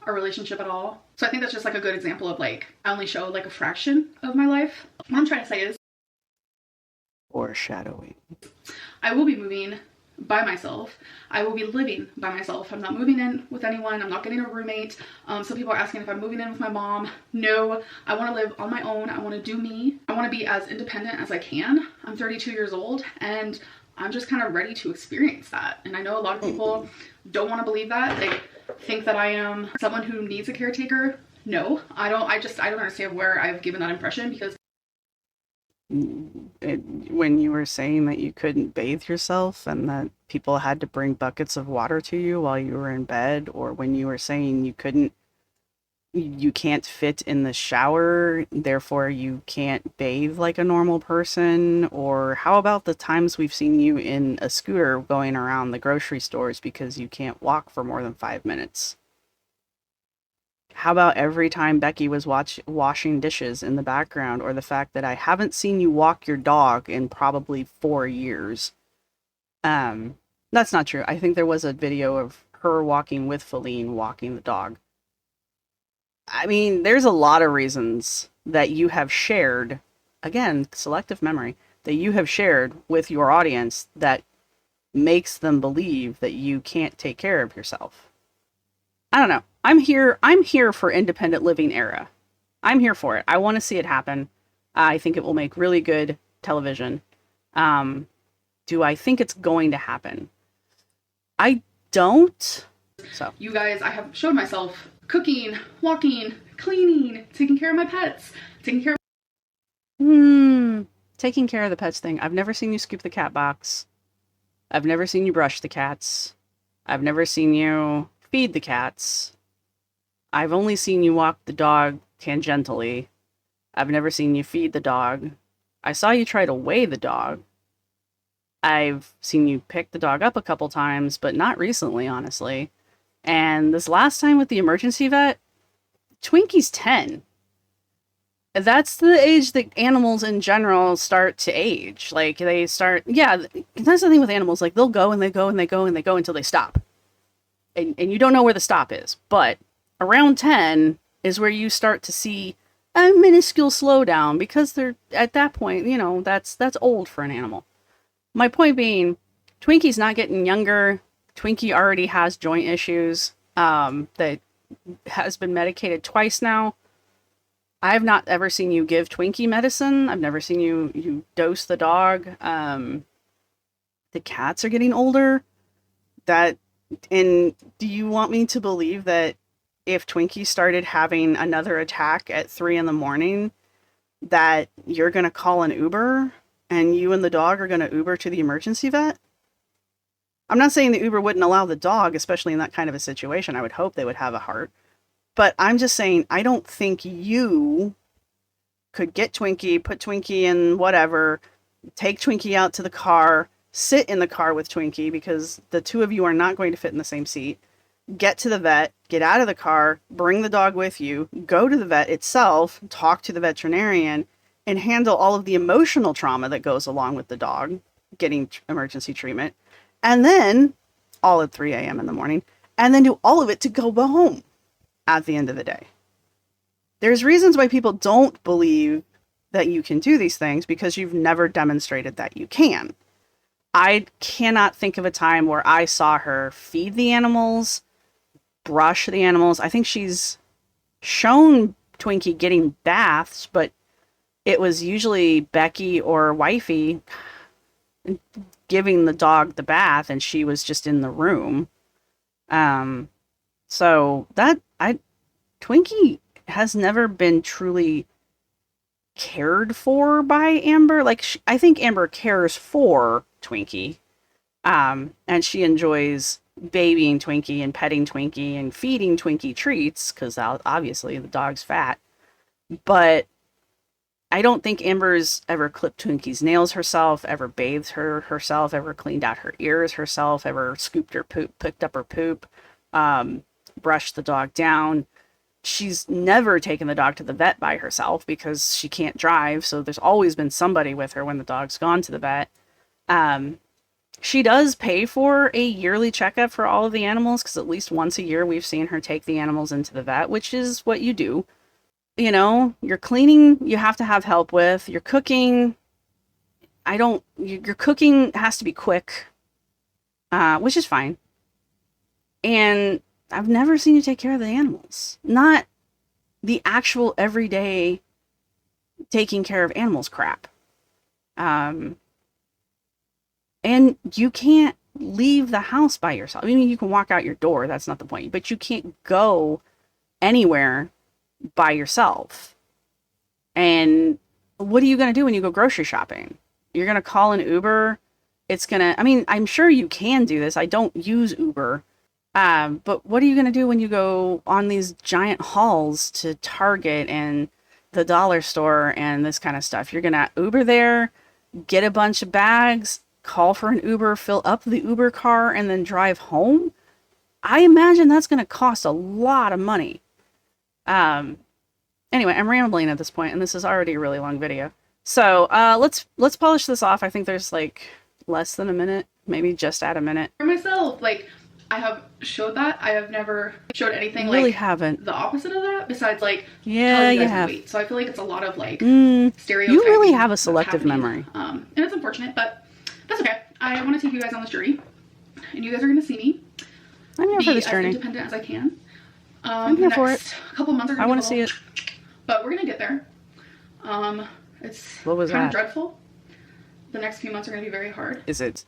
our relationship at all. So I think that's just like a good example of like, I only show like a fraction of my life. What I'm trying to say is, foreshadowing. I will be moving by myself. I will be living by myself. I'm not moving in with anyone. I'm not getting a roommate. Some people are asking if I'm moving in with my mom. No, I want to live on my own. I want to do me. I want to be as independent as I can. I'm 32 years old and I'm just kind of ready to experience that. And I know a lot of people don't want to believe that. They think that I am someone who needs a caretaker. No, I don't. I don't understand where I've given that impression, because When you were saying that you couldn't bathe yourself and that people had to bring buckets of water to you while you were in bed, or when you were saying you can't fit in the shower, therefore you can't bathe like a normal person, or how about the times we've seen you in a scooter going around the grocery stores because you can't walk for more than 5 minutes? How about every time Becky was washing dishes in the background, or the fact that I haven't seen you walk your dog in probably 4 years? That's not true. I think there was a video of her walking with Feline walking the dog. I mean, there's a lot of reasons that you have shared, again, selective memory, that you have shared with your audience that makes them believe that you can't take care of yourself. I don't know. I'm here for independent living era. I'm here for it. I want to see it happen. I think it will make really good television. Do I think it's going to happen? I don't. So you guys, I have showed myself cooking, walking, cleaning, taking care of my pets, taking care of taking care of the pets thing. I've never seen you scoop the cat box. I've never seen you brush the cats. I've never seen you feed the cats. I've only seen you walk the dog tangentially. I've never seen you feed the dog. I saw you try to weigh the dog. I've seen you pick the dog up a couple times, but not recently, honestly. And this last time with the emergency vet, Twinkie's 10. That's the age that animals in general start to age. Like they start, yeah, that's the thing with animals. Like they'll go and they go and they go and they go until they stop. And you don't know where the stop is. But around 10 is where you start to see a minuscule slowdown because they're at that point, you know, that's old for an animal. My point being, Twinkie's not getting younger. Twinkie already has joint issues that has been medicated twice now. I've not ever seen you give Twinkie medicine. I've never seen you dose the dog. The cats are getting older. And do you want me to believe that if Twinkie started having another attack at 3 in the morning, that you're going to call an Uber and you and the dog are going to Uber to the emergency vet? I'm not saying the Uber wouldn't allow the dog, especially in that kind of a situation. I would hope they would have a heart. But I'm just saying, I don't think you could get Twinkie, put Twinkie in whatever, take Twinkie out to the car, sit in the car with Twinkie because the two of you are not going to fit in the same seat, get to the vet, get out of the car, bring the dog with you, go to the vet itself, talk to the veterinarian, and handle all of the emotional trauma that goes along with the dog getting emergency treatment, and then all at 3 a.m. in the morning, and then do all of it to go home at the end of the day. There's reasons why people don't believe that you can do these things because you've never demonstrated that you can. I cannot think of a time where I saw her feed the animals, brush the animals. I think she's shown Twinkie getting baths, but it was usually Becky or Wifey giving the dog the bath and she was just in the room. So Twinkie has never been truly cared for by Amber. Like I think Amber cares for Twinkie, and she enjoys babying Twinkie and petting Twinkie and feeding Twinkie treats because obviously the dog's fat. But I don't think Amber's ever clipped Twinkie's nails herself, ever bathed her herself, ever cleaned out her ears herself, ever scooped her poop, picked up her poop, brushed the dog down. She's never taken the dog to the vet by herself because she can't drive. So there's always been somebody with her when the dog's gone to the vet. She does pay for a yearly checkup for all of the animals because at least once a year we've seen her take the animals into the vet, which is what you do. You know, your cleaning, you have to have help with. Your cooking, your cooking has to be quick, which is fine. And I've never seen you take care of the animals. Not the actual everyday taking care of animals crap. And you can't leave the house by yourself. I mean, you can walk out your door. That's not the point. But you can't go anywhere by yourself. And what are you going to do when you go grocery shopping? You're going to call an Uber. I mean, I'm sure you can do this. I don't use Uber. But what are you going to do when you go on these giant hauls to Target and the dollar store and this kind of stuff? You're going to Uber there, get a bunch of bags, call for an Uber, fill up the Uber car, and then drive home? I imagine that's going to cost a lot of money. Anyway, I'm rambling at this point, and this is already a really long video. So, let's polish this off. I think there's like less than a minute, maybe just at a minute. For myself, like, I have showed that. I have never showed anything really like haven't. The opposite of that, besides like yeah, you have. Weight. So I feel like it's a lot of like stereotypes. You really have a selective memory. And it's unfortunate, but that's okay. I want to take you guys on this journey, and you guys are going to see me. I'm here for this be journey. As independent as I can. I'm here for it. A couple months are I want to see it. But we're going to get there. It's what was kind that? of dreadful. The next few months are going to be very hard. Is it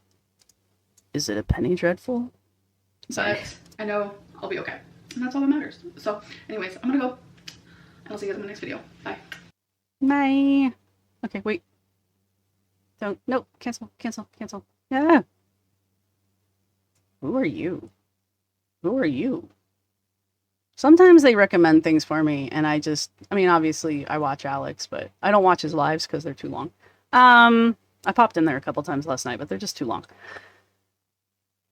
a penny dreadful? Sorry. But I know I'll be okay. And that's all that matters. So, anyways, I'm going to go. And I'll see you guys in the next video. Bye. Bye. Okay, wait. Don't. Nope. Cancel. Yeah. Who are you? Sometimes they recommend things for me, and I mean, obviously, I watch Alex, but I don't watch his lives because they're too long. I popped in there a couple times last night, but they're just too long.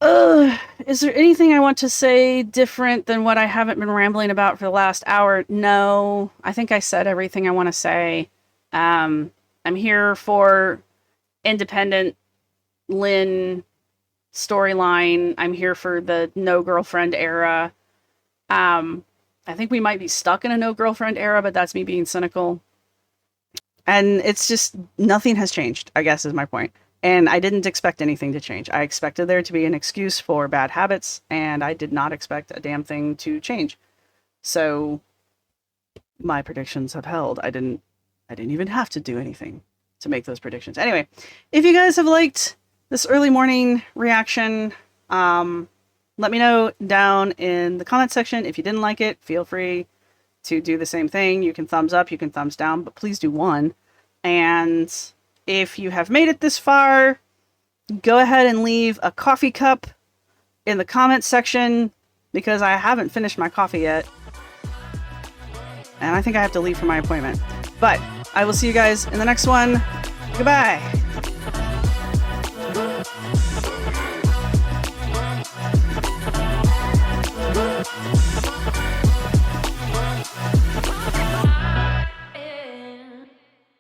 Is there anything I want to say different than what I haven't been rambling about for the last hour? No, I think I said everything I want to say. I'm here for independent Lynn storyline. I'm here for the no girlfriend era. I think we might be stuck in a no girlfriend era, but that's me being cynical. And it's just nothing has changed, I guess is my point. And I didn't expect anything to change. I expected there to be an excuse for bad habits, and I did not expect a damn thing to change. So my predictions have held. I didn't even have to do anything to make those predictions. Anyway, if you guys have liked this early morning reaction, let me know down in the comment section. If you didn't like it, feel free to do the same thing. You can thumbs up, you can thumbs down, but please do one. And if you have made it this far, go ahead and leave a coffee cup in the comment section because I haven't finished my coffee yet. And I think I have to leave for my appointment. But I will see you guys in the next one. Goodbye.